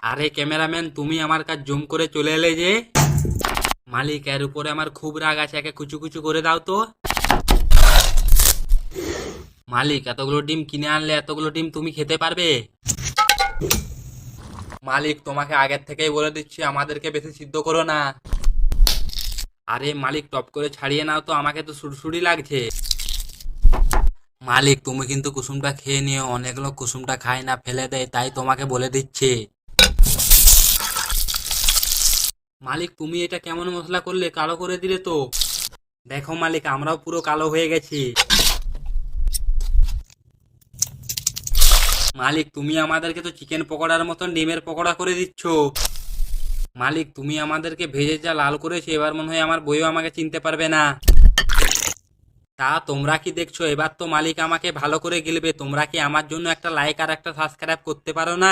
আরে ক্যামেরাম্যান, তুমি আমার কাছে জুম করে চলে এলে যে। মালিক, এর উপরে আমার খুব রাগ আছে, একে কুচু কুচু করে দাও তো। মালিক, এতগুলো ডিম কিনে আনলে এতগুলো ডিম তুমি খেতে পারবে? মালিক, তোমাকে আগের থেকেই বলে দিচ্ছি আমাদেরকে বেশি সিদ্ধ করো না। আরে মালিক, টপ করে ছাড়িয়ে নাও তো, আমাকে তো সুড়সুড়ি লাগছে। মালিক, তুমি কিন্তু কুসুমটা খেয়ে নিও, অনেক লোক কুসুমটা খায় না, ফেলে দেয়, তাই তোমাকে বলে দিচ্ছে। মালিক, তুমি এটা কেমন মশলা করলে, কালো করে দিলে তো। দেখো মালিক, আমরাও পুরো কালো হয়ে গেছি। মালিক, তুমি আমাদেরকে তো চিকেন পকোড়ার মতন ডিমের পকোড়া করে দিচ্ছ। মালিক, তুমি আমাদেরকে ভেজে যা লাল করেছো, এবার মনে হয় আমার বইও আমাকে চিনতে পারবে না। তা তোমরা কি দেখছো, এবার তো মালিক আমাকে ভালো করে গিলবে। তোমরা কি আমার জন্য একটা লাইক আর একটা সাবস্ক্রাইব করতে পারো না?